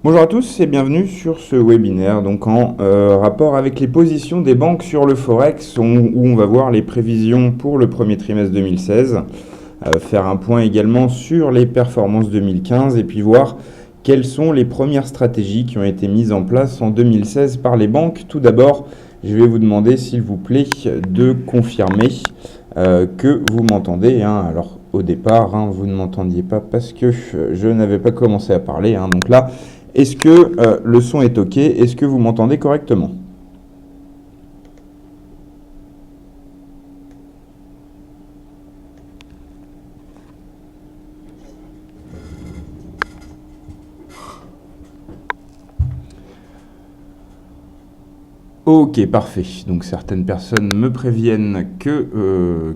Bonjour à tous et bienvenue sur ce webinaire donc en rapport avec les positions des banques sur le Forex où on va voir les prévisions pour le premier trimestre 2016, faire un point également sur les performances 2015 et puis voir quelles sont les premières stratégies qui ont été mises en place en 2016 par les banques. Tout d'abord, je vais vous demander s'il vous plaît de confirmer que vous m'entendez. Alors au départ, vous ne m'entendiez pas parce que je n'avais pas commencé à parler. Donc là, est-ce que le son est OK? Est-ce que vous m'entendez correctement? Ok, parfait. Donc certaines personnes me préviennent que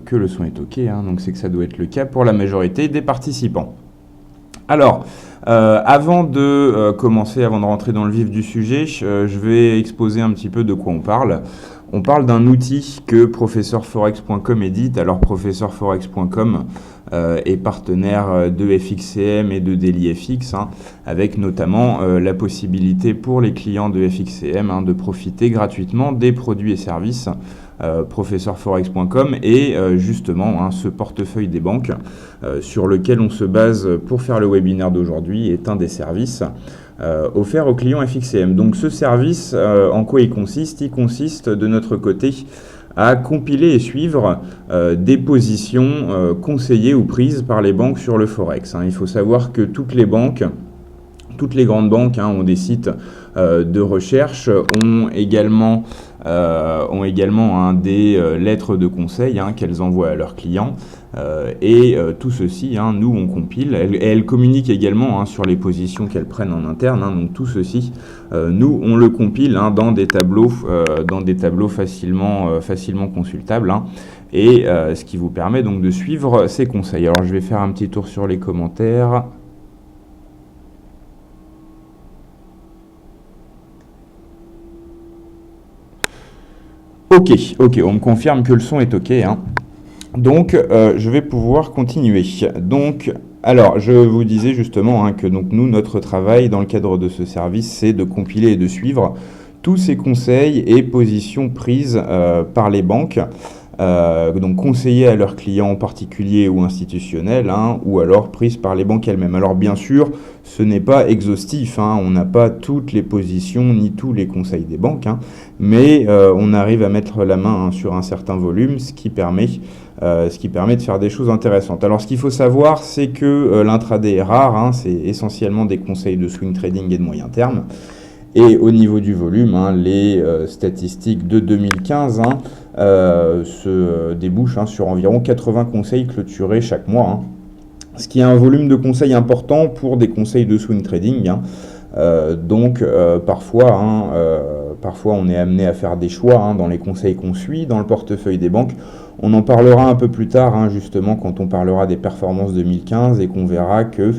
le son est OK. Donc c'est que ça doit être le cas pour la majorité des participants. Alors, avant de commencer, avant de rentrer dans le vif du sujet, je vais exposer un petit peu de quoi on parle. On parle d'un outil que professeurforex.com édite. Alors, professeurforex.com est partenaire de FXCM et de DailyFX, avec notamment la possibilité pour les clients de FXCM de profiter gratuitement des produits et services professeurforex.com et justement ce portefeuille des banques sur lequel on se base pour faire le webinaire d'aujourd'hui est un des services offert aux clients FXCM. Donc ce service, en quoi il consiste? Il consiste de notre côté à compiler et suivre des positions conseillées ou prises par les banques sur le Forex. Il faut savoir que toutes les grandes banques ont des sites de recherche, ont également des lettres de conseil qu'elles envoient à leurs clients. Et tout ceci, nous, on compile. Elles communiquent également sur les positions qu'elles prennent en interne. Donc tout ceci, nous, on le compile dans des tableaux facilement consultables. Et ce qui vous permet donc de suivre ces conseils. Alors, je vais faire un petit tour sur les commentaires. Ok, on me confirme que le son est OK. Donc, je vais pouvoir continuer. Donc, alors, je vous disais justement que donc, nous, notre travail dans le cadre de ce service, c'est de compiler et de suivre tous ces conseils et positions prises par les banques, donc conseillées à leurs clients particuliers ou institutionnels, ou alors prises par les banques elles-mêmes. Alors bien sûr, ce n'est pas exhaustif, on n'a pas toutes les positions ni tous les conseils des banques, mais on arrive à mettre la main sur un certain volume, ce qui permet de faire des choses intéressantes. Alors ce qu'il faut savoir, c'est que l'intraday est rare, c'est essentiellement des conseils de swing trading et de moyen terme. Et au niveau du volume, les statistiques de 2015 se débouchent sur environ 80 conseils clôturés chaque mois, ce qui est un volume de conseils important pour des conseils de swing trading. Donc parfois on est amené à faire des choix dans les conseils qu'on suit dans le portefeuille des banques. On en parlera un peu plus tard, justement, quand on parlera des performances 2015 et qu'on verra que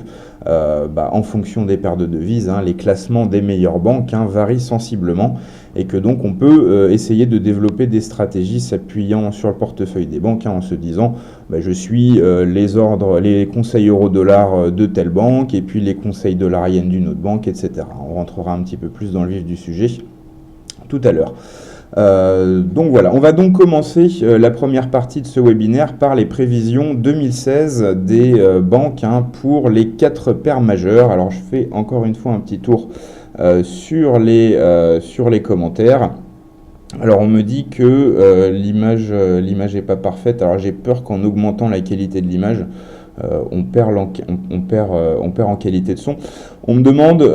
en fonction des paires de devises, les classements des meilleures banques varient sensiblement et que donc on peut essayer de développer des stratégies s'appuyant sur le portefeuille des banques en se disant je suis les conseils euro-dollar de telle banque et puis les conseils dollar-yen d'une autre banque, etc. On rentrera un petit peu plus dans le vif du sujet tout à l'heure. Donc voilà, on va donc commencer la première partie de ce webinaire par les prévisions 2016 des banques pour les 4 paires majeures. Alors je fais encore une fois un petit tour sur les commentaires. Alors on me dit que l'image n'est pas parfaite. Alors j'ai peur qu'en augmentant la qualité de l'image, on perd en qualité de son. On me demande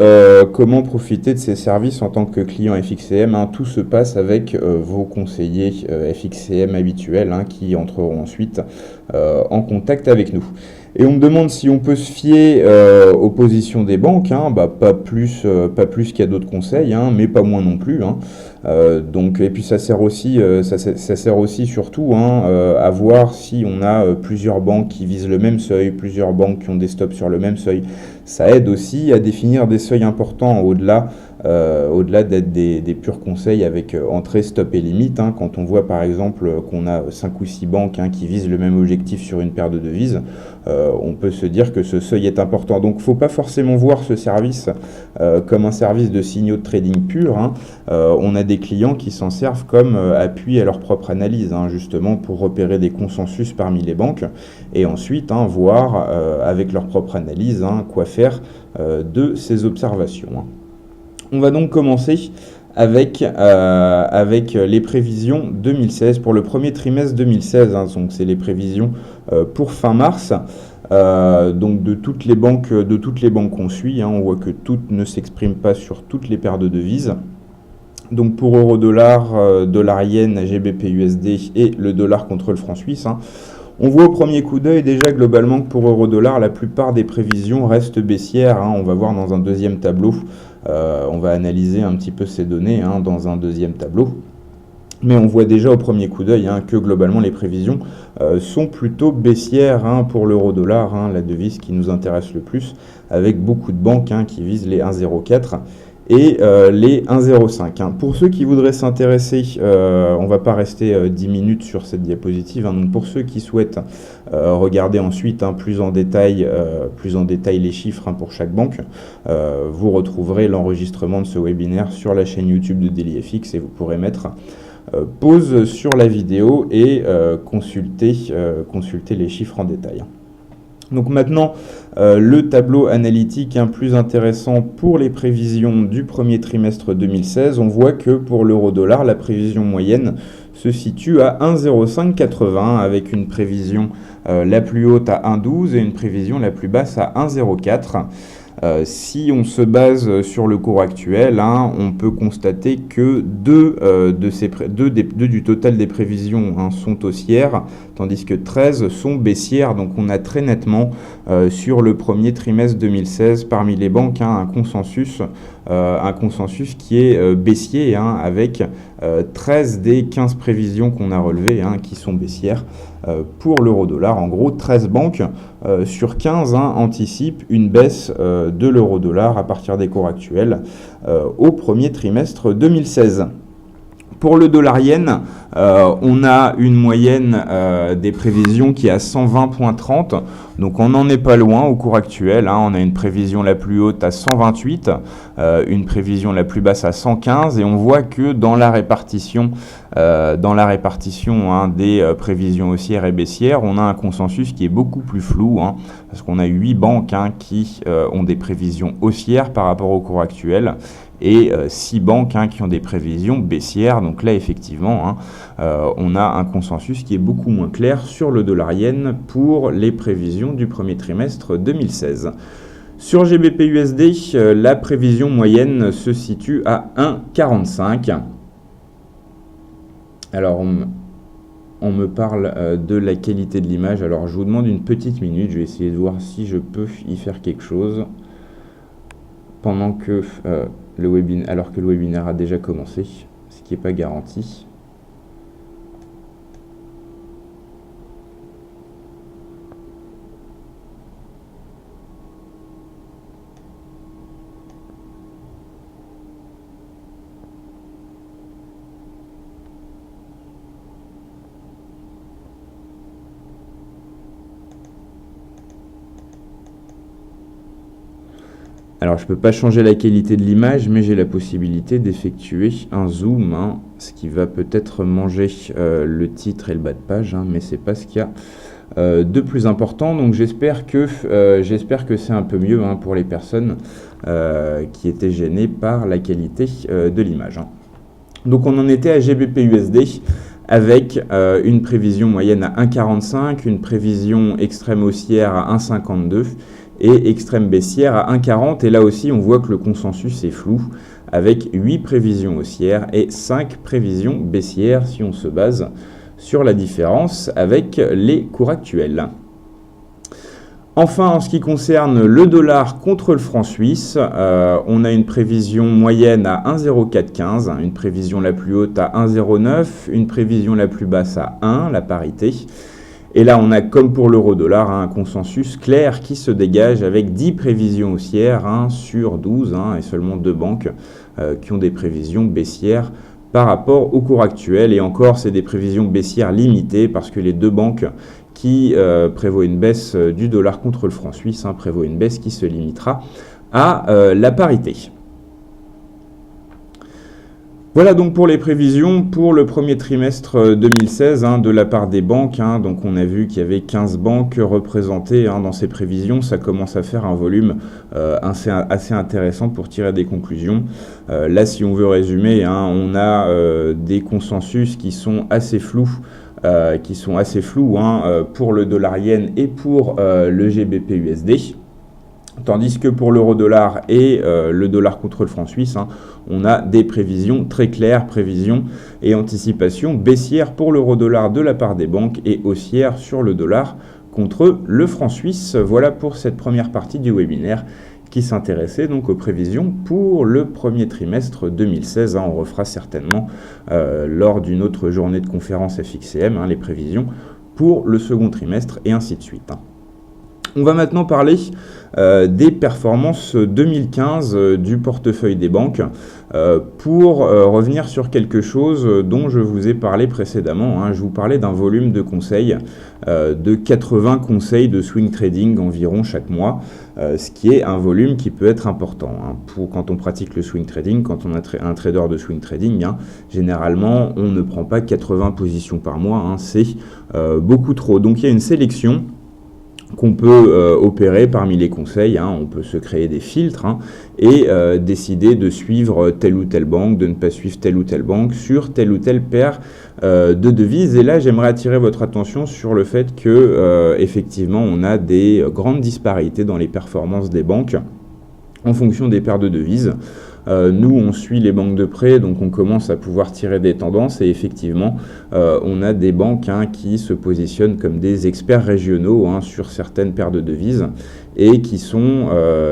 comment profiter de ces services en tant que client FXCM. Tout se passe avec vos conseillers FXCM habituels qui entreront ensuite en contact avec nous. Et on me demande si on peut se fier aux positions des banques, pas plus qu'il y a d'autres conseils, mais pas moins non plus. Donc, et puis ça sert aussi surtout à voir si on a plusieurs banques qui visent le même seuil, plusieurs banques qui ont des stops sur le même seuil. Ça aide aussi à définir des seuils importants au-delà d'être des purs conseils avec entrée, stop et limite. Hein. Quand on voit par exemple qu'on a 5 ou 6 banques qui visent le même objectif sur une paire de devises, on peut se dire que ce seuil est important. Donc il ne faut pas forcément voir ce service comme un service de signaux de trading pur. Hein. On a des clients qui s'en servent comme appui à leur propre analyse, hein, justement pour repérer des consensus parmi les banques et ensuite voir avec leur propre analyse quoi faire de ces observations. Hein. On va donc commencer avec les prévisions 2016 pour le premier trimestre 2016. Hein, donc c'est les prévisions pour fin mars. Donc de toutes les banques qu'on suit, hein, on voit que toutes ne s'expriment pas sur toutes les paires de devises. Donc pour euro-dollar, dollar-yen, GBP-USD et le dollar contre le franc suisse. Hein, on voit au premier coup d'œil déjà globalement que pour euro-dollar, la plupart des prévisions restent baissières. Hein, on va voir dans un deuxième tableau. On va analyser un petit peu ces données dans un deuxième tableau. Mais on voit déjà au premier coup d'œil que globalement les prévisions sont plutôt baissières pour l'euro-dollar, la devise qui nous intéresse le plus, avec beaucoup de banques qui visent les 1,04 et les 1,05. Pour ceux qui voudraient s'intéresser, on ne va pas rester 10 minutes sur cette diapositive, donc pour ceux qui souhaitent regarder ensuite plus en détail les chiffres pour chaque banque, vous retrouverez l'enregistrement de ce webinaire sur la chaîne YouTube de DailyFX et vous pourrez mettre pause sur la vidéo et consulter les chiffres en détail. Donc maintenant, le tableau analytique plus intéressant pour les prévisions du premier trimestre 2016, on voit que pour l'euro-dollar, la prévision moyenne se situe à 1,0580 avec une prévision la plus haute à 1,12 et une prévision la plus basse à 1,04. Si on se base sur le cours actuel, on peut constater que deux du total des prévisions sont haussières, tandis que 13 sont baissières. Donc on a très nettement sur le premier trimestre 2016 parmi les banques un consensus qui est baissier, avec 13 des 15 prévisions qu'on a relevées qui sont baissières. Pour l'euro-dollar, en gros, 13 banques sur 15 anticipent une baisse de l'euro-dollar à partir des cours actuels au premier trimestre 2016. Pour le dollar-yen, on a une moyenne des prévisions qui est à 120,30, donc on n'en est pas loin au cours actuel. On a une prévision la plus haute à 128, une prévision la plus basse à 115, et on voit que dans la répartition des prévisions haussières et baissières, on a un consensus qui est beaucoup plus flou, parce qu'on a 8 banques qui ont des prévisions haussières par rapport au cours actuel, et 6 banques qui ont des prévisions baissières. Donc là, effectivement, on a un consensus qui est beaucoup moins clair sur le dollar-yen pour les prévisions du premier trimestre 2016. Sur GBP-USD, la prévision moyenne se situe à 1,45. Alors, on me parle de la qualité de l'image. Alors, je vous demande une petite minute. Je vais essayer de voir si je peux y faire quelque chose pendant que alors que le webinaire a déjà commencé, ce qui n'est pas garanti. Alors, je ne peux pas changer la qualité de l'image, mais j'ai la possibilité d'effectuer un zoom, ce qui va peut-être manger le titre et le bas de page, mais ce n'est pas ce qu'il y a de plus important. Donc, j'espère que c'est un peu mieux pour les personnes qui étaient gênées par la qualité de l'image. Donc, on en était à GBP-USD avec une prévision moyenne à 1,45, une prévision extrême haussière à 1,52, et extrême baissière à 1,40, et là aussi on voit que le consensus est flou avec 8 prévisions haussières et 5 prévisions baissières si on se base sur la différence avec les cours actuels. Enfin, en ce qui concerne le dollar contre le franc suisse, on a une prévision moyenne à 1,0415, une prévision la plus haute à 1,09, une prévision la plus basse à 1, la parité, Et là, on a, comme pour l'euro-dollar, un consensus clair qui se dégage avec 10 prévisions haussières sur 12, et seulement 2 banques qui ont des prévisions baissières par rapport au cours actuel. Et encore, c'est des prévisions baissières limitées parce que les 2 banques qui prévoient une baisse du dollar contre le franc suisse prévoient une baisse qui se limitera à la parité. Voilà donc pour les prévisions pour le premier trimestre 2016 de la part des banques. Donc on a vu qu'il y avait 15 banques représentées dans ces prévisions. Ça commence à faire un volume assez intéressant pour tirer des conclusions. Là, si on veut résumer, on a des consensus qui sont assez flous. Pour le dollar yen et pour le GBP USD. Tandis que pour l'euro-dollar et le dollar contre le franc suisse, on a des prévisions très claires, prévisions et anticipations baissières pour l'euro-dollar de la part des banques et haussières sur le dollar contre le franc suisse. Voilà pour cette première partie du webinaire qui s'intéressait donc aux prévisions pour le premier trimestre 2016. On refera certainement lors d'une autre journée de conférence FXCM les prévisions pour le second trimestre et ainsi de suite. On va maintenant parler des performances 2015 du portefeuille des banques pour revenir sur quelque chose dont je vous ai parlé précédemment. Je vous parlais d'un volume de conseils, de 80 conseils de swing trading environ chaque mois, ce qui est un volume qui peut être important. Quand on pratique le swing trading, quand on est un trader de swing trading, généralement on ne prend pas 80 positions par mois, c'est beaucoup trop. Donc il y a une sélection qu'on peut opérer parmi les conseils. On peut se créer des filtres et décider de suivre telle ou telle banque, de ne pas suivre telle ou telle banque sur telle ou telle paire de devises. Et là, j'aimerais attirer votre attention sur le fait que effectivement, on a des grandes disparités dans les performances des banques en fonction des paires de devises. Nous, on suit les banques de près, donc on commence à pouvoir tirer des tendances et effectivement, on a des banques qui se positionnent comme des experts régionaux sur certaines paires de devises et qui sont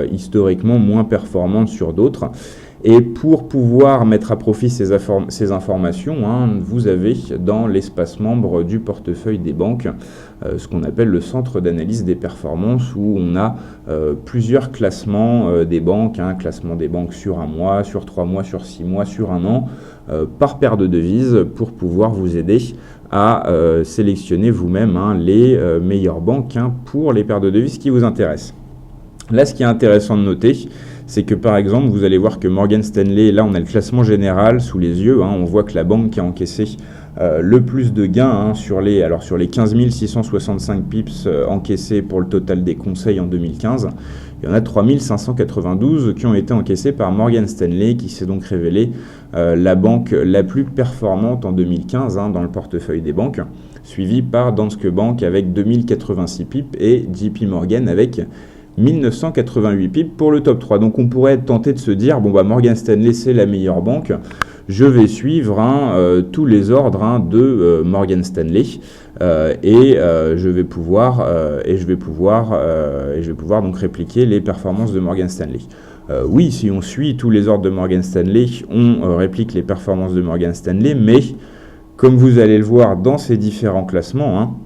historiquement moins performantes sur d'autres. Et pour pouvoir mettre à profit ces informations, vous avez dans l'espace membre du portefeuille des banques ce qu'on appelle le centre d'analyse des performances où on a plusieurs classements des banques, classement des banques sur un mois, sur 3 mois, sur 6 mois, sur un an, par paire de devises pour pouvoir vous aider à sélectionner vous-même les meilleures banques pour les paires de devises qui vous intéressent. Là, ce qui est intéressant de noter, c'est que par exemple, vous allez voir que Morgan Stanley, là on a le classement général sous les yeux, on voit que la banque qui a encaissé le plus de gains sur les 15 665 pips encaissés pour le total des conseils en 2015, il y en a 3 592 qui ont été encaissés par Morgan Stanley, qui s'est donc révélée la banque la plus performante en 2015 dans le portefeuille des banques, suivie par Danske Bank avec 2086 pips et JP Morgan avec 1988 pips pour le top 3. Donc on pourrait être tenté de se dire, Morgan Stanley c'est la meilleure banque, je vais suivre tous les ordres de Morgan Stanley et je vais pouvoir donc répliquer les performances de Morgan Stanley. Oui, si on suit tous les ordres de Morgan Stanley, on réplique les performances de Morgan Stanley, mais comme vous allez le voir dans ces différents classements,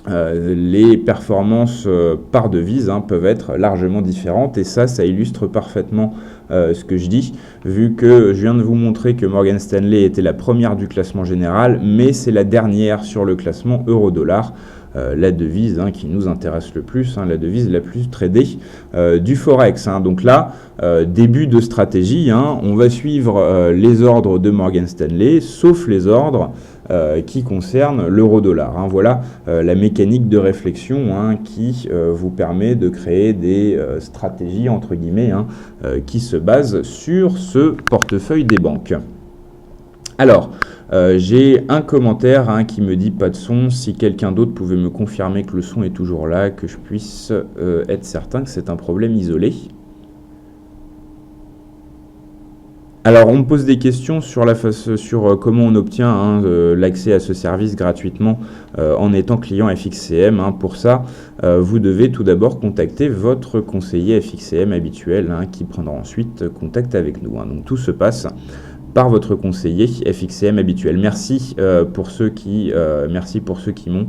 les performances par devise peuvent être largement différentes et ça illustre parfaitement ce que je dis, vu que je viens de vous montrer que Morgan Stanley était la première du classement général, mais c'est la dernière sur le classement euro-dollar, la devise qui nous intéresse le plus, la devise la plus tradée du Forex. Donc là, début de stratégie, on va suivre les ordres de Morgan Stanley, sauf les ordres qui concernent l'euro-dollar. Voilà la mécanique de réflexion qui vous permet de créer des stratégies, entre guillemets, qui se basent sur ce portefeuille des banques. Alors, j'ai un commentaire qui me dit pas de son. Si quelqu'un d'autre pouvait me confirmer que le son est toujours là, que je puisse être certain que c'est un problème isolé. Alors, on me pose des questions sur comment on obtient l'accès à ce service gratuitement en étant client FXCM. Pour ça, vous devez tout d'abord contacter votre conseiller FXCM habituel qui prendra ensuite contact avec nous. Donc, tout se passe par votre conseiller FXCM habituel. Merci pour ceux qui m'ont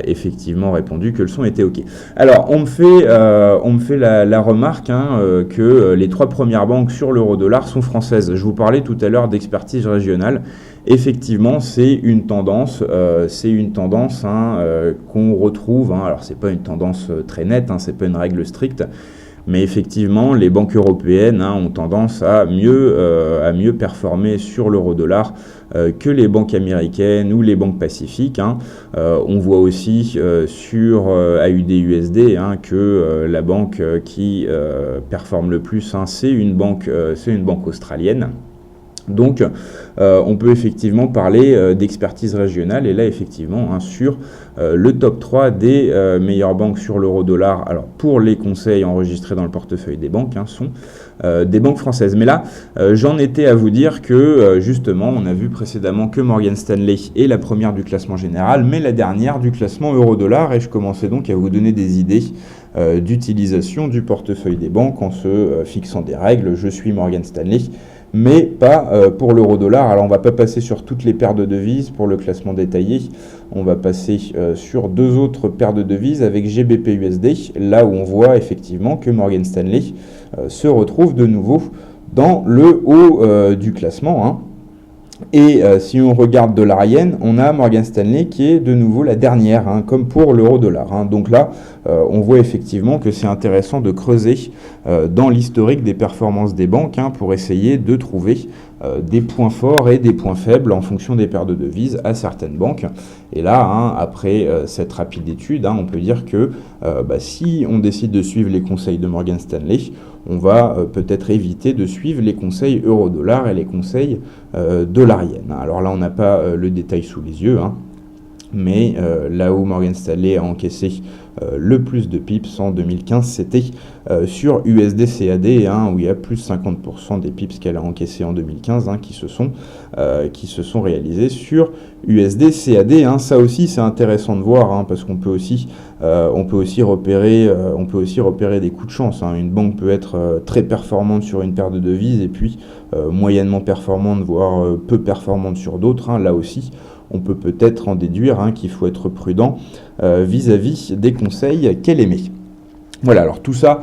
effectivement répondu que le son était OK. Alors, on me fait la remarque que les 3 premières banques sur l'euro-dollar sont françaises. Je vous parlais tout à l'heure d'expertise régionale. Effectivement, c'est une tendance qu'on retrouve. Alors, c'est pas une tendance très nette, c'est pas une règle stricte. Mais effectivement, les banques européennes ont tendance à mieux performer sur l'euro-dollar que les banques américaines ou les banques pacifiques. On voit aussi sur AUD-USD que la banque qui performe le plus, c'est une banque australienne. Donc, on peut effectivement parler d'expertise régionale. Et là, effectivement, sur le top 3 des meilleures banques sur l'euro-dollar, alors pour les conseils enregistrés dans le portefeuille des banques, sont des banques françaises. Mais là, j'en étais à vous dire que, justement, on a vu précédemment que Morgan Stanley est la première du classement général, mais la dernière du classement euro-dollar. Et je commençais donc à vous donner des idées d'utilisation du portefeuille des banques en se fixant des règles. Je suis Morgan Stanley, mais pas pour l'euro-dollar. Alors, on ne va pas passer sur toutes les paires de devises pour le classement détaillé. On va passer sur 2 autres paires de devises avec GBP-USD, là où on voit effectivement que Morgan Stanley se retrouve de nouveau dans le haut du classement. Et si on regarde dollar-yen, on a Morgan Stanley qui est de nouveau la dernière, comme pour l'euro-dollar. Donc là, on voit effectivement que c'est intéressant de creuser dans l'historique des performances des banques pour essayer de trouver des points forts et des points faibles en fonction des paires de devises à certaines banques. Et là, après cette rapide étude, on peut dire que si on décide de suivre les conseils de Morgan Stanley, on va peut-être éviter de suivre les conseils euro-dollar et les conseils dollar-yen. Alors là, on n'a pas le détail sous les yeux, mais là où Morgan Stanley a encaissé le plus de pips en 2015, c'était sur USD-CAD, où il y a plus de 50% des pips qu'elle a encaissé en 2015 qui se sont réalisés sur USD-CAD. Ça aussi, c'est intéressant de voir, parce qu'on peut aussi repérer des coups de chance. Une banque peut être très performante sur une paire de devises et puis moyennement performante, voire peu performante sur d'autres. Là aussi, on peut peut-être en déduire qu'il faut être prudent vis-à-vis des conseils qu'elle émet. Voilà, alors tout ça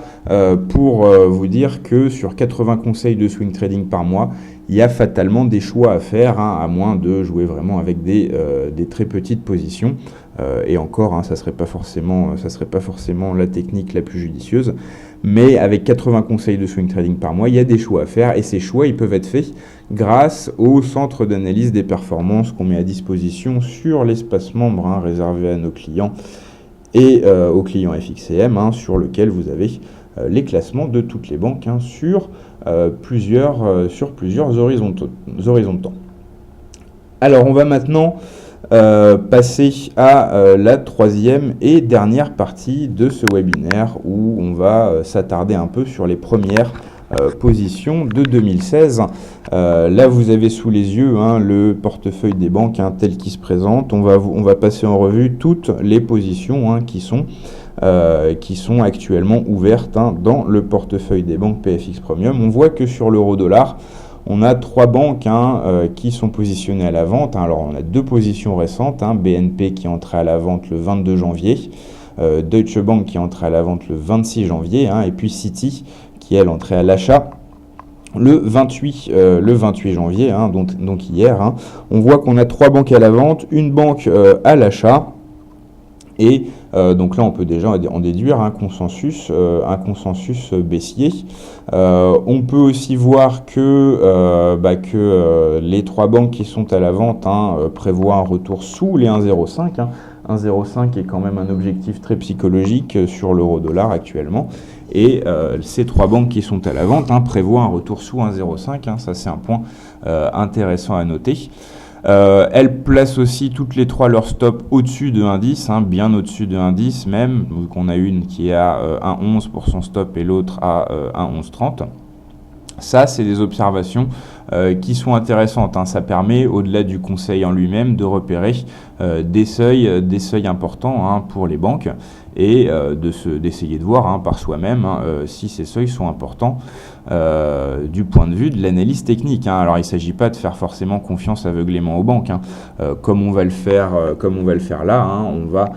pour vous dire que sur 80 conseils de swing trading par mois, il y a fatalement des choix à faire, à moins de jouer vraiment avec des très petites positions. Et encore, ça serait pas forcément la technique la plus judicieuse. Mais avec 80 conseils de swing trading par mois, il y a des choix à faire. Et ces choix, ils peuvent être faits grâce au centre d'analyse des performances qu'on met à disposition sur l'espace membre réservé à nos clients et aux clients FXCM, sur lequel vous avez les classements de toutes les banques sur plusieurs horizons de temps. Alors, on va maintenant passer à la 3e et dernière partie de ce webinaire où on va s'attarder un peu sur les premières position de 2016. Là, vous avez sous les yeux le portefeuille des banques tel qu'il se présente. On va passer en revue toutes les positions qui sont actuellement ouvertes dans le portefeuille des banques PFX Premium. On voit que sur l'euro-dollar, on a 3 banques qui sont positionnées à la vente. Alors, on a 2 positions récentes. BNP qui est entré à la vente le 22 janvier, Deutsche Bank qui est entré à la vente le 26 janvier, et puis Citi qui est entrée à l'achat le 28 janvier, donc hier. On voit qu'on a 3 banques à la vente, une banque à l'achat. Et donc là, on peut déjà en déduire un consensus baissier. On peut aussi voir que les 3 banques qui sont à la vente prévoient un retour sous les 1,05. 1,05 est quand même un objectif très psychologique sur l'euro-dollar actuellement. Et ces 3 banques qui sont à la vente prévoient un retour sous 1,05. Ça, c'est un point intéressant à noter. Elles placent aussi toutes les 3 leur stop au-dessus de 1,10, bien au-dessus de 1,10 même. Donc on a une qui est à 1,11 pour son stop et l'autre à 1,11,30. Ça, c'est des observations qui sont intéressantes. Ça permet, au-delà du conseil en lui-même, de repérer des seuils importants pour les banques et d'essayer de voir par soi-même si ces seuils sont importants du point de vue de l'analyse technique, hein. Alors il ne s'agit pas de faire forcément confiance aveuglément aux banques, hein. Comme on va le faire là, hein, on va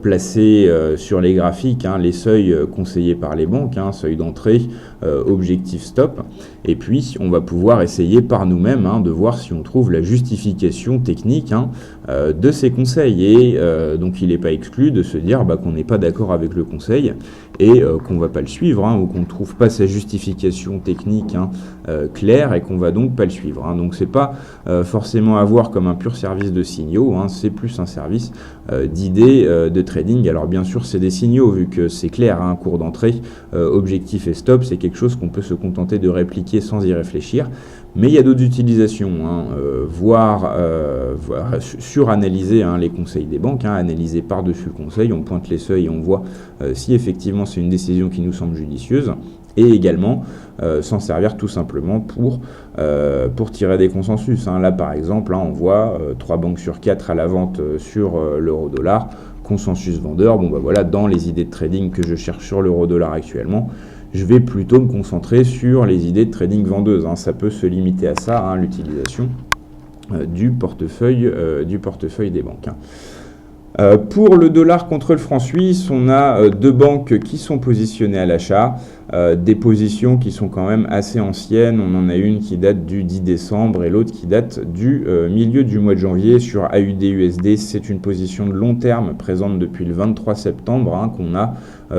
placer sur les graphiques, hein, les seuils conseillés par les banques, hein, seuil d'entrée, objectif stop, et puis on va pouvoir essayer par nous-mêmes, hein, de voir si on trouve la justification technique, hein, de ces conseils, et donc il n'est pas exclu de se dire qu'on n'est pas d'accord avec le conseil et qu'on ne va pas le suivre, hein, ou qu'on ne trouve pas sa justification technique, hein, claire, et qu'on va donc pas le suivre, hein. Donc c'est pas forcément à voir comme un pur service de signaux, hein, c'est plus un service d'idées de trading. Alors bien sûr c'est des signaux vu que c'est clair, hein, cours d'entrée, objectif et stop, c'est quelque chose qu'on peut se contenter de répliquer sans y réfléchir, mais il y a d'autres utilisations, hein, voir suranalyser, hein, les conseils des banques, hein, analyser par-dessus le conseil, on pointe les seuils et on voit si effectivement c'est une décision qui nous semble judicieuse, et également s'en servir tout simplement pour tirer des consensus, hein. Là par exemple, hein, on voit 3 banques sur 4 à la vente sur l'euro-dollar, consensus vendeur. Bon voilà, dans les idées de trading que je cherche sur l'euro-dollar actuellement, je vais plutôt me concentrer sur les idées de trading vendeuses, hein. Ça peut se limiter à ça, hein, l'utilisation du portefeuille des banques, hein. Pour le dollar contre le franc suisse, on a 2 banques qui sont positionnées à l'achat, des positions qui sont quand même assez anciennes. On en a une qui date du 10 décembre et l'autre qui date du milieu du mois de janvier. Sur AUD-USD, c'est une position de long terme présente depuis le 23 septembre, hein, qu'on a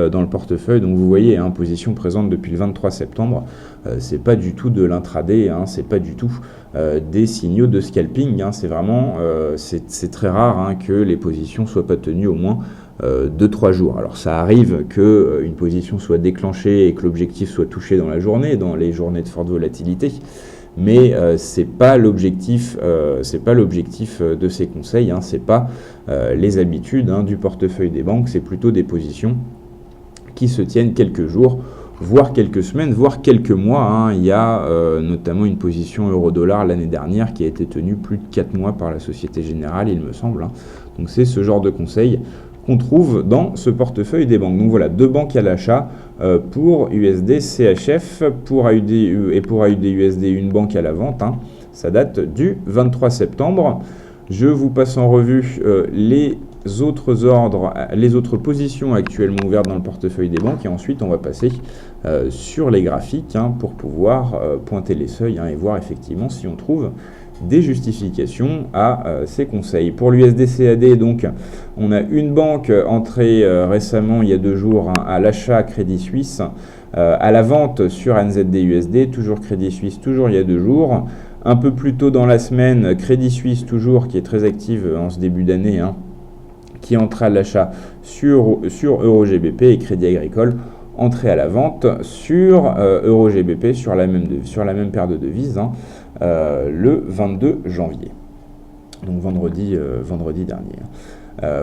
dans le portefeuille. Donc vous voyez, hein, position présente depuis le 23 septembre, c'est pas du tout de l'intraday, hein, c'est pas du tout des signaux de scalping, hein. C'est vraiment, c'est très rare, hein, que les positions soient pas tenues au moins 2-3 jours. Alors ça arrive que une position soit déclenchée et que l'objectif soit touché dans la journée, dans les journées de forte volatilité, mais c'est pas l'objectif de ces conseils, hein. C'est pas les habitudes, hein, du portefeuille des banques, c'est plutôt des positions qui se tiennent quelques jours, voire quelques semaines, voire quelques mois, hein. Il y a notamment une position euro-dollar l'année dernière qui a été tenue plus de 4 mois par la Société Générale, il me semble, hein. Donc c'est ce genre de conseil qu'on trouve dans ce portefeuille des banques. Donc voilà, 2 banques à l'achat pour USD CHF, pour AUD et pour AUD USD une banque à la vente, hein. Ça date du 23 septembre. Je vous passe en revue les autres ordres, les autres positions actuellement ouvertes dans le portefeuille des banques, et ensuite on va passer sur les graphiques, hein, pour pouvoir pointer les seuils, hein, et voir effectivement si on trouve des justifications à ces conseils. Pour l'USD-CAD, donc, on a une banque entrée récemment, il y a 2 jours, hein, à l'achat Crédit Suisse, à la vente sur NZD-USD, toujours Crédit Suisse, toujours il y a 2 jours. Un peu plus tôt dans la semaine, Crédit Suisse, toujours, qui est très active en ce début d'année, hein, qui entre à l'achat sur EuroGBP, et Crédit Agricole entrée à la vente sur EuroGBP sur la même paire de devises, hein, le 22 janvier, donc vendredi dernier.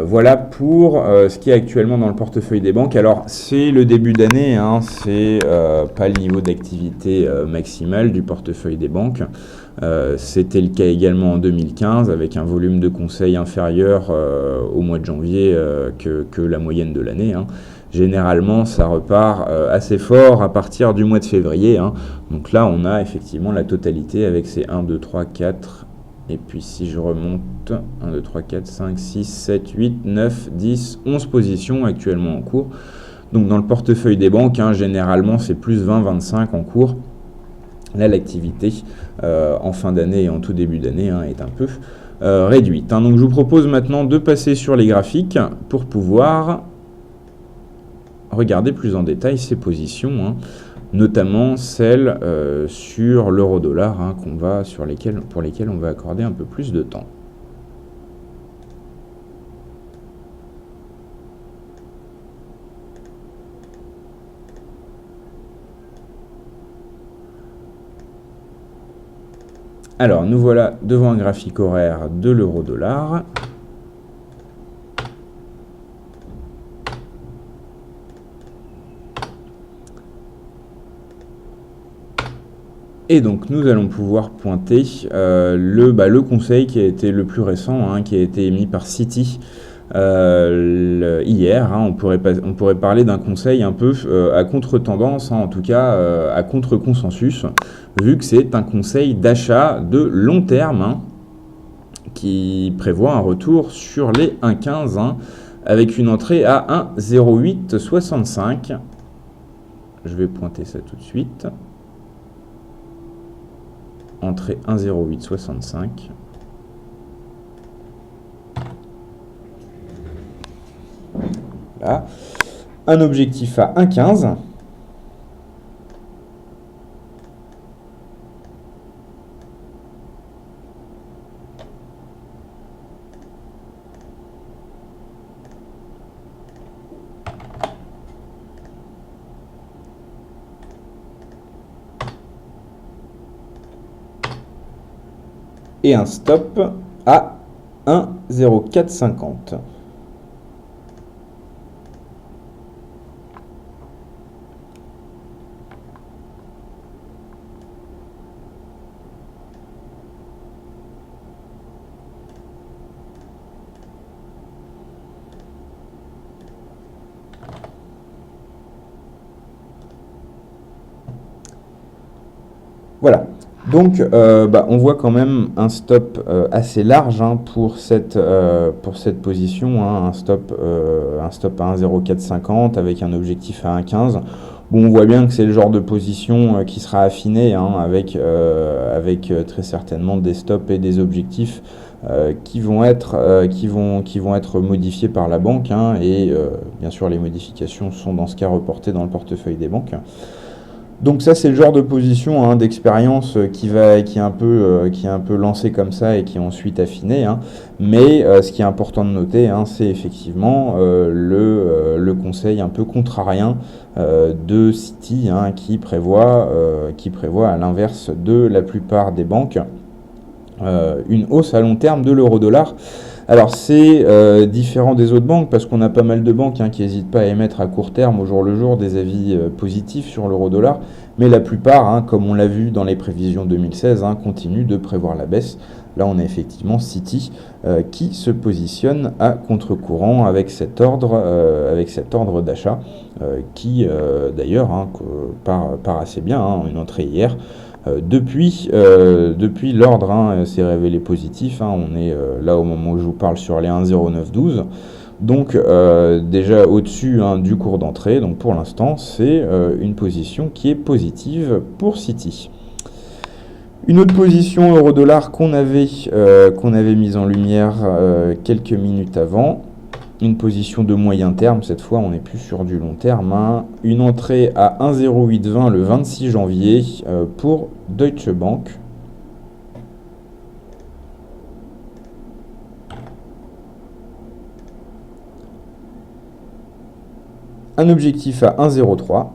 Voilà pour ce qui est actuellement dans le portefeuille des banques. Alors c'est le début d'année, hein, c'est pas le niveau d'activité maximal du portefeuille des banques. C'était le cas également en 2015 avec un volume de conseils inférieur au mois de janvier que la moyenne de l'année, hein. Généralement, ça repart assez fort à partir du mois de février, hein. Donc là, on a effectivement la totalité avec ces 1, 2, 3, 4, et puis si je remonte, 1, 2, 3, 4, 5, 6, 7, 8, 9, 10, 11 positions actuellement en cours. Donc dans le portefeuille des banques, hein, généralement, c'est plus 20, 25 en cours. Là, l'activité en fin d'année et en tout début d'année, hein, est un peu réduite, hein. Donc je vous propose maintenant de passer sur les graphiques pour pouvoir regarder plus en détail ces positions, hein, notamment celles sur l'euro-dollar, hein, pour lesquelles on va accorder un peu plus de temps. Alors, nous voilà devant un graphique horaire de l'euro-dollar. Et donc nous allons pouvoir pointer le conseil qui a été le plus récent, hein, qui a été émis par Citi hier, hein, on pourrait parler d'un conseil un peu à contre-tendance, hein, en tout cas à contre-consensus, vu que c'est un conseil d'achat de long terme, hein, qui prévoit un retour sur les 1,15, hein, avec une entrée à 1,0865. Je vais pointer ça tout de suite. Entrée 1,0865. Là. Un objectif à 1,15. Et un stop à 1,0450. Voilà, donc on voit quand même un stop assez large, hein, pour cette position, hein, un stop à 1,0450 avec un objectif à 1,15. Bon, on voit bien que c'est le genre de position qui sera affiné, hein, avec très certainement des stops et des objectifs qui vont être modifiés par la banque, hein, et bien sûr les modifications sont dans ce cas reportées dans le portefeuille des banques. Donc ça, c'est le genre de position, hein, d'expérience qui est un peu lancé comme ça et qui est ensuite affiné, hein. Mais ce qui est important de noter, hein, c'est effectivement le conseil un peu contrarien de Citi, hein, qui prévoit à l'inverse de la plupart des banques une hausse à long terme de l'euro-dollar. Alors c'est différent des autres banques parce qu'on a pas mal de banques, hein, qui n'hésitent pas à émettre à court terme, au jour le jour, des avis positifs sur l'euro-dollar, mais la plupart, hein, comme on l'a vu dans les prévisions 2016, hein, continuent de prévoir la baisse. Là on a effectivement Citi qui se positionne à contre-courant avec cet ordre d'achat qui d'ailleurs, hein, part assez bien, hein, une entrée hier. Depuis l'ordre, hein, s'est révélé positif, hein, on est là au moment où je vous parle sur les 1,0912, donc déjà au-dessus, hein, du cours d'entrée, donc pour l'instant c'est une position qui est positive pour Citi. Une autre position euro-dollar qu'on avait mise en lumière quelques minutes avant, une position de moyen terme, cette fois on n'est plus sur du long terme, hein. Une entrée à 1,0820 le 26 janvier pour Deutsche Bank. Un objectif à 1,03.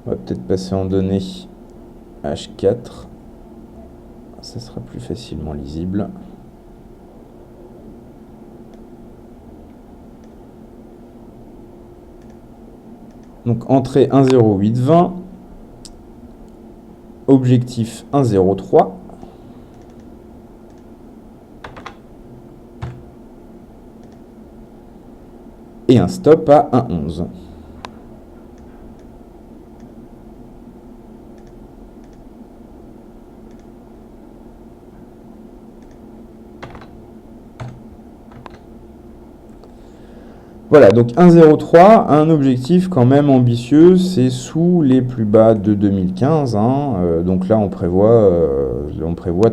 On va peut-être passer en données H4, ça sera plus facilement lisible. Donc entrée 1,0820, objectif 1,03. Et un stop à 1,11. Voilà, donc 1,03, un objectif quand même ambitieux, c'est sous les plus bas de 2015, hein, donc là on prévoit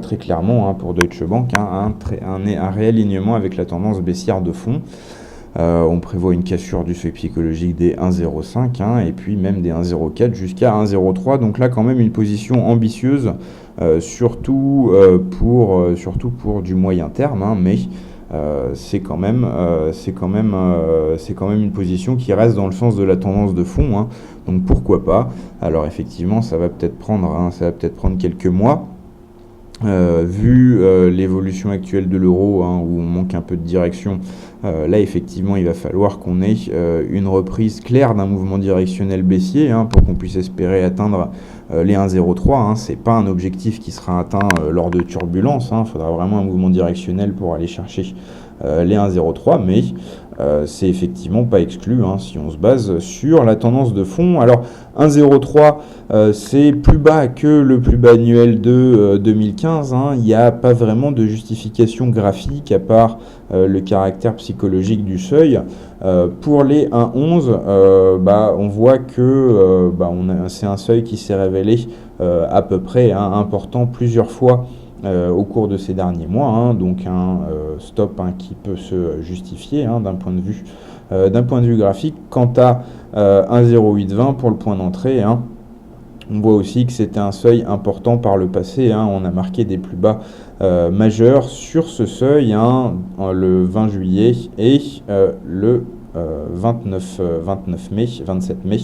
très clairement, hein, pour Deutsche Bank, hein, un réalignement avec la tendance baissière de fond. On prévoit une cassure du seuil psychologique des 1,05, hein, et puis même des 1,04 jusqu'à 1,03, donc là quand même une position ambitieuse, surtout pour du moyen terme, hein, mais c'est quand même une position qui reste dans le sens de la tendance de fond, hein, donc pourquoi pas. Alors effectivement ça va peut-être prendre quelques mois Vu l'évolution actuelle de l'euro, hein, où on manque un peu de direction, là effectivement il va falloir qu'on ait une reprise claire d'un mouvement directionnel baissier, hein, pour qu'on puisse espérer atteindre les 1,03. Hein. C'est pas un objectif qui sera atteint lors de turbulences, hein. Il faudra vraiment un mouvement directionnel pour aller chercher les 1,03, mais c'est effectivement pas exclu, hein, si on se base sur la tendance de fond. Alors 1,03, c'est plus bas que le plus bas annuel de 2015. Hein. Il n'y a pas vraiment de justification graphique à part le caractère psychologique du seuil. Pour les 1,11, on voit que c'est un seuil qui s'est révélé à peu près, hein, important plusieurs fois au cours de ces derniers mois, hein, donc un stop, hein, qui peut se justifier, hein, d'un point de vue graphique. Quant à 1,0820 pour le point d'entrée, hein, on voit aussi que c'était un seuil important par le passé, hein. On a marqué des plus bas majeurs sur ce seuil, hein, le 20 juillet et le 27 mai.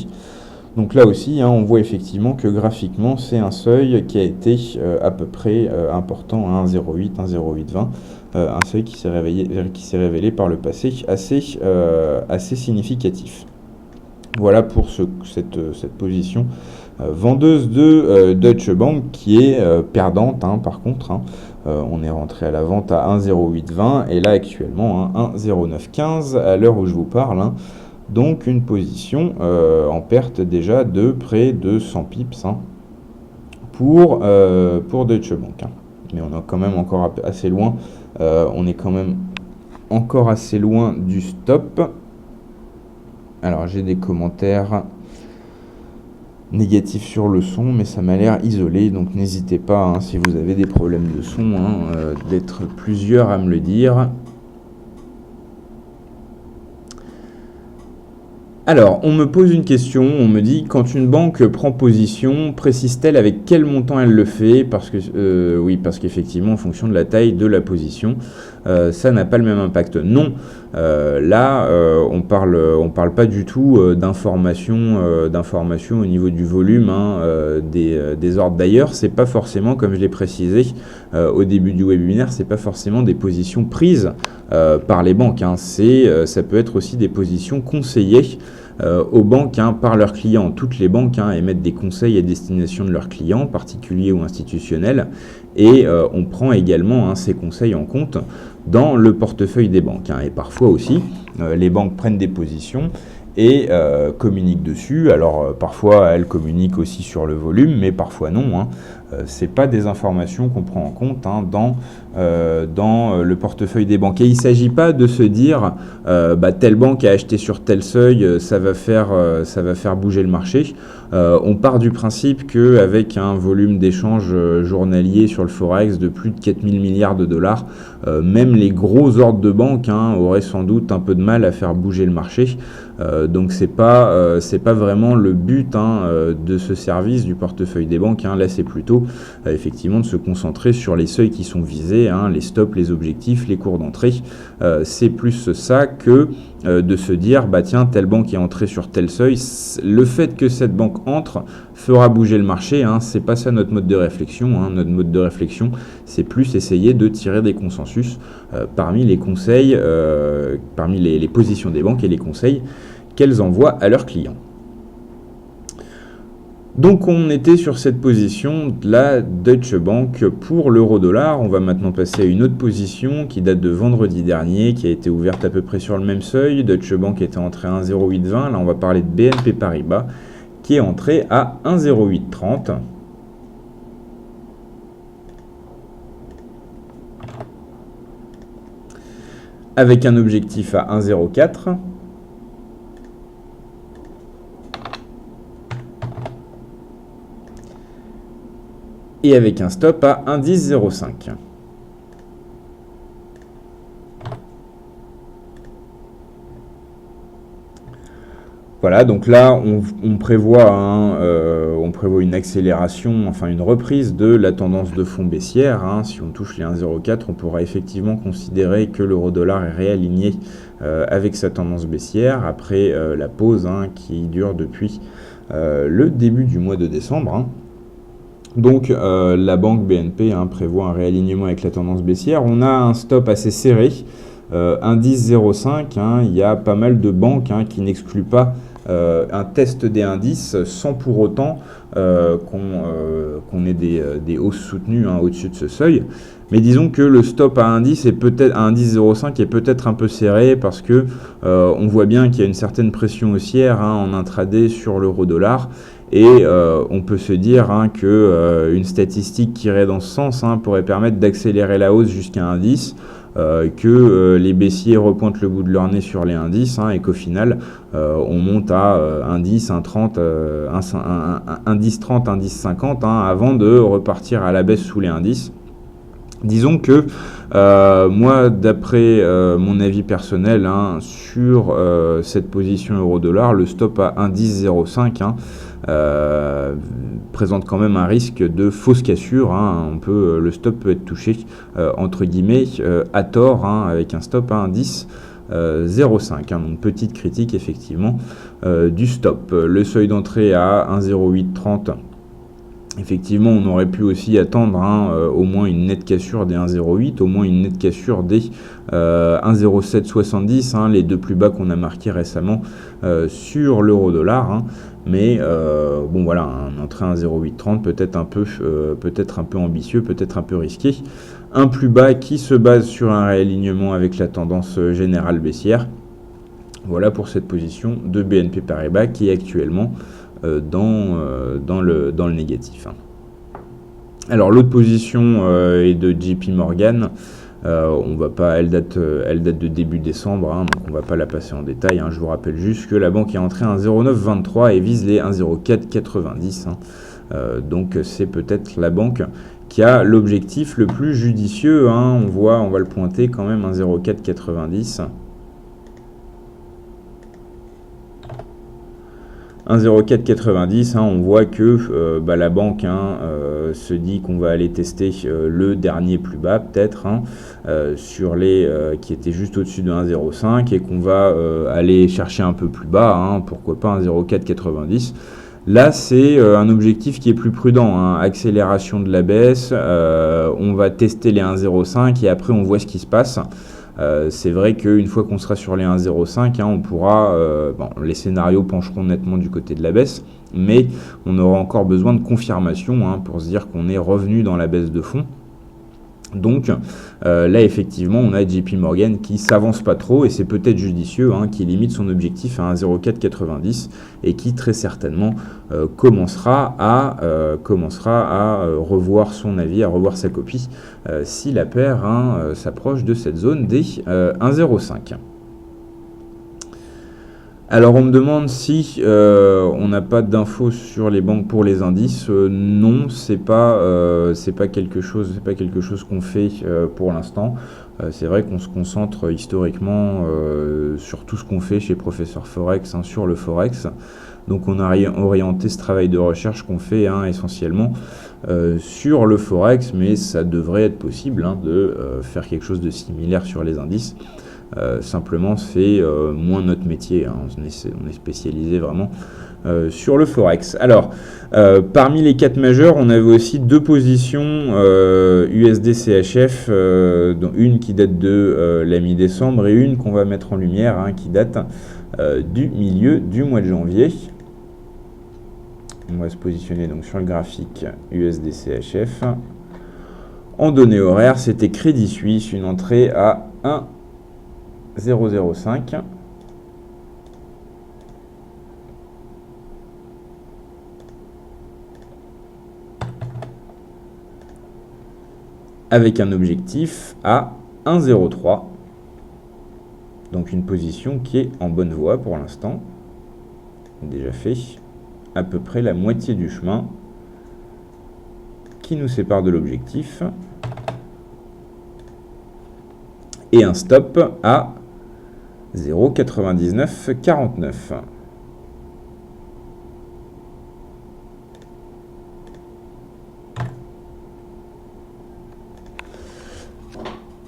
Donc là aussi, hein, on voit effectivement que graphiquement, c'est un seuil qui a été à peu près important, à 1,08, 1,0820, un seuil qui s'est révélé par le passé assez significatif. Voilà pour cette position vendeuse de Deutsche Bank qui est perdante, hein, par contre. Hein. On est rentré à la vente à 1,0820 et là actuellement, hein, 1,0915 à l'heure où je vous parle. Hein. Donc une position en perte déjà de près de 100 pips, hein, pour Deutsche Bank. Hein. Mais on est quand même encore assez loin. On est quand même encore assez loin du stop. Alors j'ai des commentaires négatifs sur le son, mais ça m'a l'air isolé, donc n'hésitez pas, hein, si vous avez des problèmes de son, hein, d'être plusieurs à me le dire. Alors, on me pose une question, on me dit, quand une banque prend position, précise-t-elle avec quel montant elle le fait? Parce qu'effectivement, en fonction de la taille de la position, ça n'a pas le même impact. Non, là, on parle pas du tout d'information au niveau du volume, hein, des ordres. D'ailleurs, c'est pas forcément, comme je l'ai précisé au début du webinaire, c'est pas forcément des positions prises par les banques, hein. Ça peut être aussi des positions conseillées aux banques, hein, par leurs clients. Toutes les banques, hein, émettent des conseils à destination de leurs clients, particuliers ou institutionnels, et on prend également, hein, ces conseils en compte dans le portefeuille des banques. Hein. Et parfois aussi, les banques prennent des positions et communiquent dessus. Alors parfois elles communiquent aussi sur le volume, mais parfois non, hein. C'est pas des informations qu'on prend en compte, hein, dans le portefeuille des banques. Et il ne s'agit pas de se dire telle banque a acheté sur tel seuil, ça va faire bouger le marché. On part du principe qu'avec un volume d'échange journalier sur le Forex de plus de 4000 milliards de dollars, même les gros ordres de banque, hein, auraient sans doute un peu de mal à faire bouger le marché. Donc c'est pas vraiment le but, hein, de ce service du portefeuille des banques, hein. Là c'est plutôt effectivement de se concentrer sur les seuils qui sont visés, hein, les stops, les objectifs, les cours d'entrée. C'est plus ça que de se dire tiens, telle banque est entrée sur tel seuil, le fait que cette banque entre fera bouger le marché, hein. C'est pas ça notre mode de réflexion, hein. Notre mode de réflexion, c'est plus essayer de tirer des consensus parmi les conseils, parmi les positions des banques et les conseils qu'elles envoient à leurs clients. Donc on était sur cette position de la Deutsche Bank pour l'euro-dollar. On va maintenant passer à une autre position qui date de vendredi dernier, qui a été ouverte à peu près sur le même seuil. Deutsche Bank était entrée à 1,0820. Là on va parler de BNP Paribas qui est entrée à 1,0830. Avec un objectif à 1,04. Et avec un stop à 1,1005. Voilà, donc là, on prévoit une accélération, enfin une reprise de la tendance de fond baissière, hein. Si on touche les 1,04, on pourra effectivement considérer que l'euro-dollar est réaligné avec sa tendance baissière après la pause, hein, qui dure depuis le début du mois de décembre, hein. Donc la banque BNP prévoit un réalignement avec la tendance baissière. On a un stop assez serré, indice 0,5. Il y a pas mal de banques qui n'excluent pas un test des indices sans pour autant qu'on ait des hausses soutenues au-dessus de ce seuil. Mais disons que le stop à indice est peut-être à indice 0,5 est peut-être un peu serré parce que on voit bien qu'il y a une certaine pression haussière en intraday sur l'euro-dollar. Et on peut se dire que une statistique qui irait dans ce sens pourrait permettre d'accélérer la hausse jusqu'à un 10, que les baissiers repointent le bout de leur nez sur les indices et qu'au final on monte à un 10, un 30, un 10, 30, un 10, 50 avant de repartir à la baisse sous les indices. Disons que moi, d'après mon avis personnel sur cette position euro-dollar, le stop à indice 0,5 présente quand même un risque de fausse cassure. Le stop peut être touché entre guillemets à tort avec un stop à indice 0,5. Donc petite critique effectivement du stop. Le seuil d'entrée à 1,0830. Effectivement, on aurait pu aussi attendre au moins une nette cassure des 1,08, au moins une nette cassure des 1,0770, les deux plus bas qu'on a marqués récemment sur l'euro-dollar. Mais bon voilà, un entrée à 1,0830 peut-être un peu ambitieux, peut-être un peu risqué. Un plus bas qui se base sur un réalignement avec la tendance générale baissière. Voilà pour cette position de BNP Paribas qui est actuellement dans le négatif. Alors l'autre position est de JP Morgan. On va pas, elle date de début décembre, donc on va pas la passer en détail. Je vous rappelle juste que la banque est entrée à 1,0923 et vise les 1,0490. Donc c'est peut-être la banque qui a l'objectif le plus judicieux. On va le pointer quand même 1,0490. 1,0490, on voit que la banque se dit qu'on va aller tester le dernier plus bas peut-être sur les qui était juste au-dessus de 1,05 et qu'on va aller chercher un peu plus bas, pourquoi pas 1,0490. Là, c'est un objectif qui est plus prudent, accélération de la baisse, on va tester les 1,05 et après on voit ce qui se passe. C'est vrai qu'une fois qu'on sera sur les 1,05, on pourra, les scénarios pencheront nettement du côté de la baisse, mais on aura encore besoin de confirmation pour se dire qu'on est revenu dans la baisse de fond. Donc là, effectivement, on a JP Morgan qui s'avance pas trop et c'est peut-être judicieux, qui limite son objectif à 1,0490 et qui très certainement commencera à revoir son avis, à revoir sa copie si la paire s'approche de cette zone des 1,05. Alors on me demande si on n'a pas d'infos sur les banques pour les indices. Non, c'est pas quelque chose qu'on fait pour l'instant. C'est vrai qu'on se concentre historiquement sur tout ce qu'on fait chez Professeur Forex sur le Forex. Donc on a orienté ce travail de recherche qu'on fait essentiellement sur le Forex, mais ça devrait être possible de faire quelque chose de similaire sur les indices. Simplement c'est moins notre métier, on est spécialisé vraiment sur le Forex. Alors parmi les 4 majeurs, on avait aussi 2 positions USD CHF, dont une qui date de la mi-décembre et une qu'on va mettre en lumière qui date du milieu du mois de janvier. On va se positionner donc sur le graphique USD CHF. En données horaires, c'était Crédit Suisse, une entrée à 1,005. Avec un objectif à 1,03. Donc une position qui est en bonne voie pour l'instant. Déjà fait à peu près la moitié du chemin qui nous sépare de l'objectif. Et un stop à 0,9949.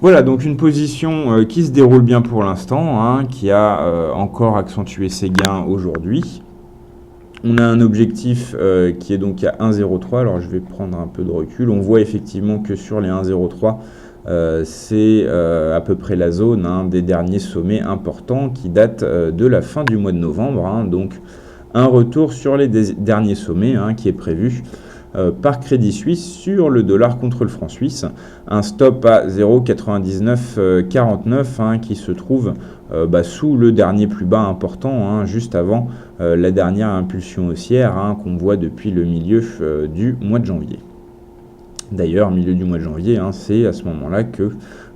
Voilà, donc une position qui se déroule bien pour l'instant, qui a encore accentué ses gains aujourd'hui. On a un objectif qui est donc à 1,03. Alors je vais prendre un peu de recul. On voit effectivement que sur les 1,03, c'est à peu près la zone des derniers sommets importants qui datent de la fin du mois de novembre. Donc un retour sur les derniers sommets qui est prévu par Crédit Suisse sur le dollar contre le franc suisse. Un stop à 0,9949 qui se trouve sous le dernier plus bas important, juste avant la dernière impulsion haussière qu'on voit depuis le milieu du mois de janvier. D'ailleurs, milieu du mois de janvier, c'est à ce moment-là que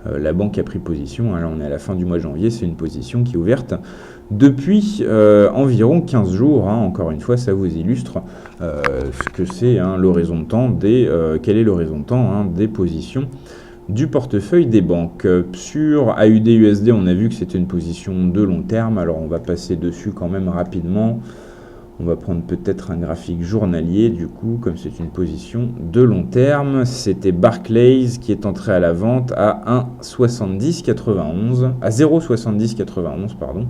la banque a pris position. Là, on est à la fin du mois de janvier, c'est une position qui est ouverte depuis environ 15 jours. Encore une fois, ça vous illustre ce que c'est l'horizon de temps quel est l'horizon de temps des positions du portefeuille des banques. Sur AUD-USD, on a vu que c'était une position de long terme. Alors, on va passer dessus quand même rapidement. On va prendre peut-être un graphique journalier, du coup, comme c'est une position de long terme. C'était Barclays qui est entré à la vente à 1,7091, à 0,7091, pardon.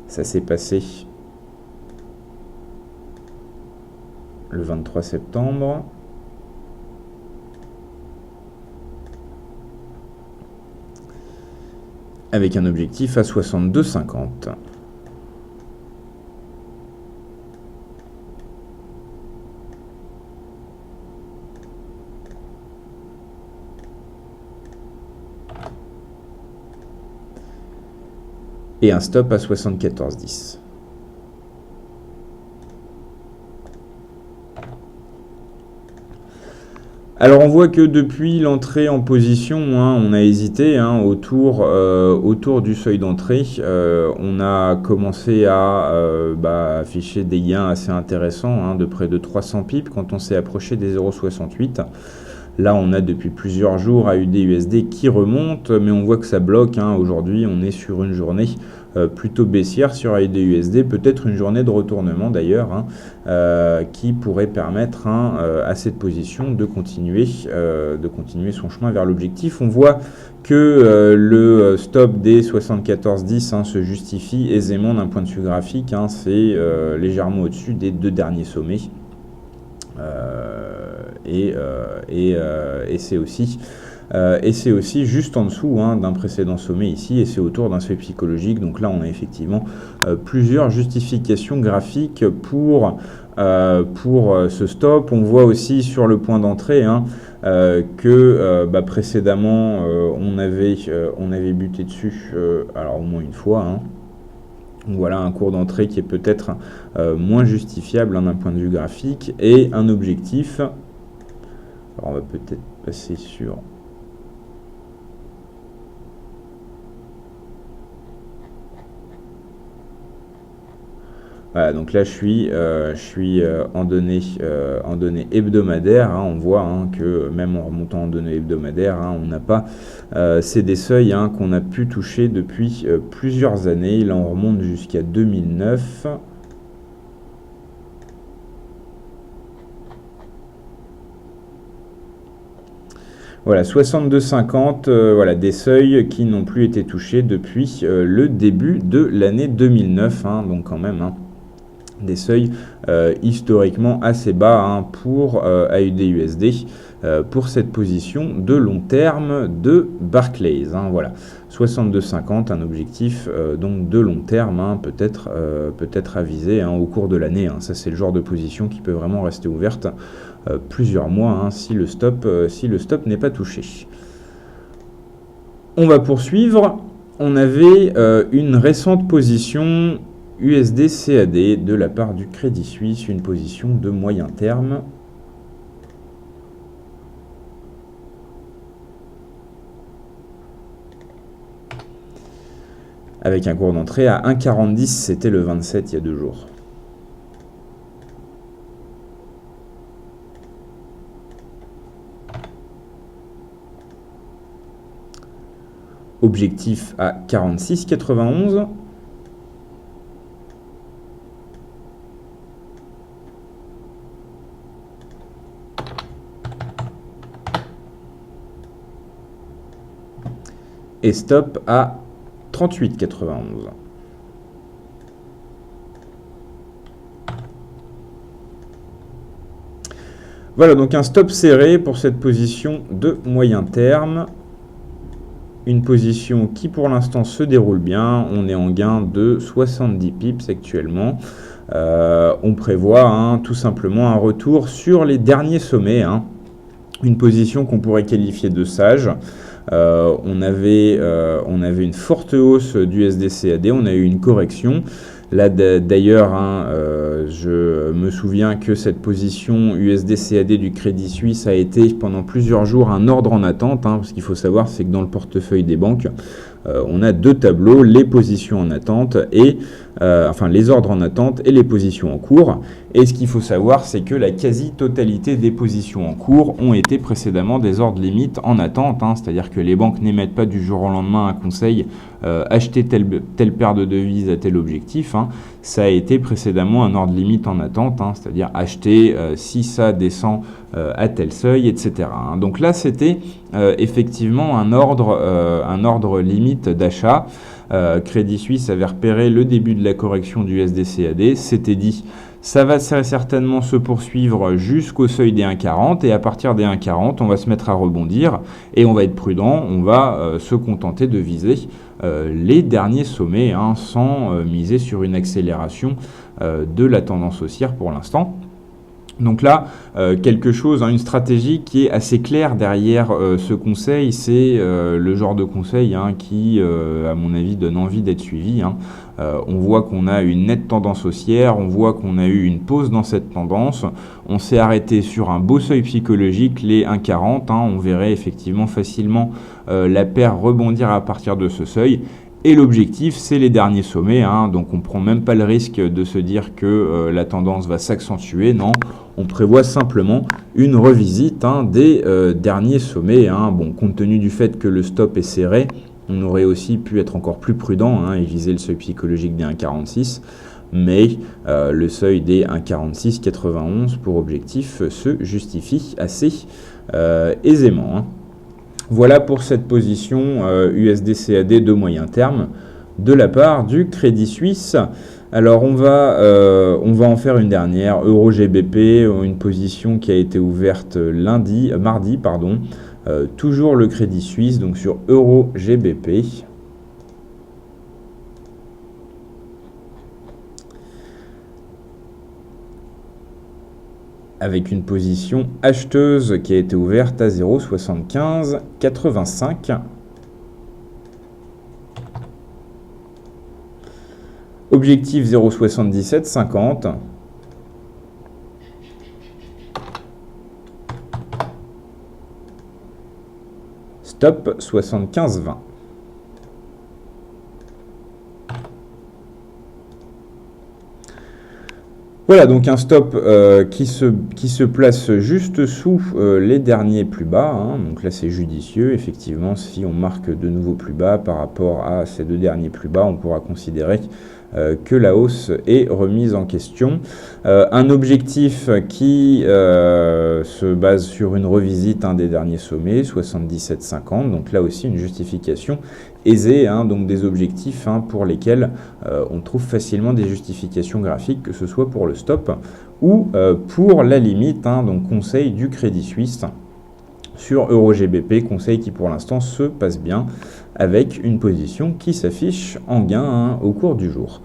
Ça s'est passé le 23 septembre. Avec un objectif à 62,50. Et un stop à 74,10. Alors on voit que depuis l'entrée en position, on a hésité autour du seuil d'entrée. On a commencé à afficher des gains assez intéressants de près de 300 pips quand on s'est approché des 0,68. Là, on a depuis plusieurs jours AUD-USD qui remonte, mais on voit que ça bloque. Aujourd'hui, on est sur une journée plutôt baissière sur AUD-USD, peut-être une journée de retournement d'ailleurs, qui pourrait permettre à cette position de continuer son chemin vers l'objectif. On voit que le stop des 74,10 se justifie aisément d'un point de vue graphique. C'est légèrement au-dessus des deux derniers sommets. Et c'est aussi juste en dessous d'un précédent sommet ici, et c'est autour d'un seuil psychologique. Donc là, on a effectivement plusieurs justifications graphiques pour ce stop. On voit aussi sur le point d'entrée que précédemment, on avait buté dessus, alors au moins une fois. Voilà un cours d'entrée qui est peut-être moins justifiable d'un point de vue graphique, et un objectif. Alors on va peut-être passer sur... Voilà, donc là je suis en données hebdomadaires. On voit que même en remontant en données hebdomadaires, on n'a pas... c'est des seuils qu'on a pu toucher depuis plusieurs années. Là on remonte jusqu'à 2009. Voilà, 62,50, voilà, des seuils qui n'ont plus été touchés depuis le début de l'année 2009, donc quand même des seuils historiquement assez bas pour AUD-USD pour cette position de long terme de Barclays. Voilà, 62,50, un objectif donc de long terme, peut-être à viser au cours de l'année. Ça, c'est le genre de position qui peut vraiment rester ouverte plusieurs mois si le stop n'est pas touché. On va poursuivre. On avait une récente position USD-CAD de la part du Crédit Suisse, une position de moyen terme. Avec un cours d'entrée à 1,4010, c'était le 27 il y a 2 jours. Objectif à 46,91. et stop à 38,91. Voilà, donc un stop serré pour cette position de moyen terme. Une position qui pour l'instant se déroule bien. On est en gain de 70 pips actuellement. On prévoit tout simplement un retour sur les derniers sommets. Une position qu'on pourrait qualifier de sage. On avait une forte hausse du USD-CAD, on a eu une correction. Là d'ailleurs, je me souviens que cette position USD-CAD du Crédit Suisse a été pendant plusieurs jours un ordre en attente. Ce qu'il faut savoir, c'est que dans le portefeuille des banques, on a deux tableaux, les positions en attente et les ordres en attente et les positions en cours. Et ce qu'il faut savoir, c'est que la quasi-totalité des positions en cours ont été précédemment des ordres limites en attente. C'est-à-dire que les banques n'émettent pas du jour au lendemain un conseil acheter telle paire de devises à tel objectif. Ça a été précédemment un ordre limite en attente, c'est-à-dire acheter si ça descend à tel seuil, etc. Donc là, c'était effectivement un ordre limite d'achat. Crédit Suisse avait repéré le début de la correction du USD-CAD, s'était dit ça va certainement se poursuivre jusqu'au seuil des 1,40 et à partir des 1,40 on va se mettre à rebondir et on va être prudent, on va se contenter de viser les derniers sommets sans miser sur une accélération de la tendance haussière pour l'instant. Donc là, quelque chose, une stratégie qui est assez claire derrière ce conseil, c'est le genre de conseil qui, à mon avis, donne envie d'être suivi. On voit qu'on a une nette tendance haussière, on voit qu'on a eu une pause dans cette tendance, on s'est arrêté sur un beau seuil psychologique, les 1,40, on verrait effectivement facilement la paire rebondir à partir de ce seuil. Et l'objectif, c'est les derniers sommets, donc on ne prend même pas le risque de se dire que la tendance va s'accentuer, non, on prévoit simplement une revisite des derniers sommets. Bon, compte tenu du fait que le stop est serré, on aurait aussi pu être encore plus prudent et viser le seuil psychologique des 1,46, mais le seuil des 1,46,91 pour objectif se justifie assez aisément. Voilà pour cette position USD-CAD de moyen terme de la part du Crédit Suisse. Alors on va en faire une dernière, Euro-GBP, une position qui a été ouverte mardi, toujours le Crédit Suisse, donc sur Euro-GBP. Avec une position acheteuse qui a été ouverte à 0,7585. Objectif 0,7750. Stop 75,20. Voilà, donc un stop qui se place juste sous les derniers plus bas. Donc là, c'est judicieux. Effectivement, si on marque de nouveaux plus bas par rapport à ces deux derniers plus bas, on pourra considérer que la hausse est remise en question. Un objectif qui se base sur une revisite des derniers sommets, 77,50. Donc là aussi, une justification aisée, donc des objectifs pour lesquels on trouve facilement des justifications graphiques, que ce soit pour le stop ou pour la limite, donc conseil du Crédit Suisse sur Euro-GBP, conseil qui pour l'instant se passe bien avec une position qui s'affiche en gain au cours du jour.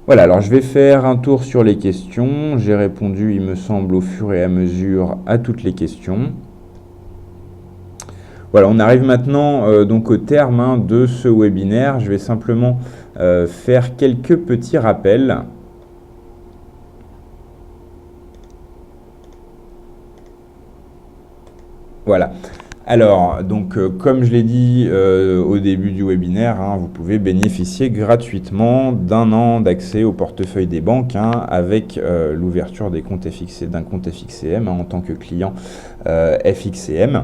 Voilà, alors je vais faire un tour sur les questions. J'ai répondu, il me semble, au fur et à mesure à toutes les questions. Voilà, on arrive maintenant donc au terme de ce webinaire. Je vais simplement faire quelques petits rappels. Voilà. Alors, donc, comme je l'ai dit au début du webinaire, vous pouvez bénéficier gratuitement d'un an d'accès au portefeuille des banques avec l'ouverture d'un compte FXCM en tant que client FXCM.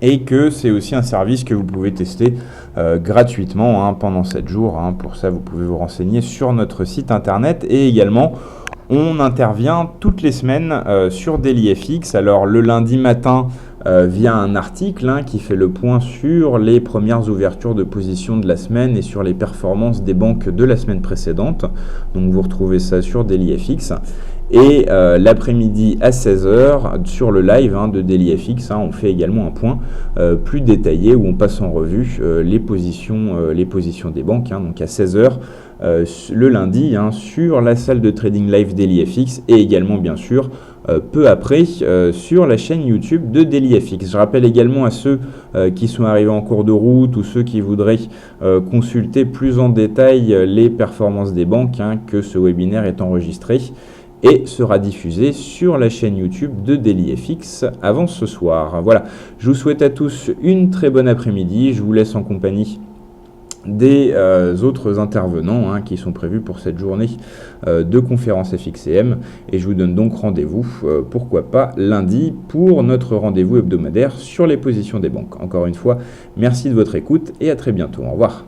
Et que c'est aussi un service que vous pouvez tester gratuitement pendant 7 jours. Pour ça, vous pouvez vous renseigner sur notre site internet. Et également, on intervient toutes les semaines sur DailyFX. Alors, le lundi matin, via un article qui fait le point sur les premières ouvertures de position de la semaine et sur les performances des banques de la semaine précédente. Donc vous retrouvez ça sur DailyFX. Et l'après-midi à 16 h sur le live de DailyFX, on fait également un point plus détaillé où on passe en revue les positions des banques. Donc à 16 h le lundi sur la salle de trading live DailyFX et également bien sûr peu après sur la chaîne YouTube de DailyFX. Je rappelle également à ceux qui sont arrivés en cours de route ou ceux qui voudraient consulter plus en détail les performances des banques que ce webinaire est enregistré et sera diffusé sur la chaîne YouTube de DailyFX avant ce soir. Voilà, je vous souhaite à tous une très bonne après-midi. Je vous laisse en compagnie des autres intervenants qui sont prévus pour cette journée de conférence FXCM. Et je vous donne donc rendez-vous, pourquoi pas, lundi pour notre rendez-vous hebdomadaire sur les positions des banques. Encore une fois, merci de votre écoute et à très bientôt. Au revoir.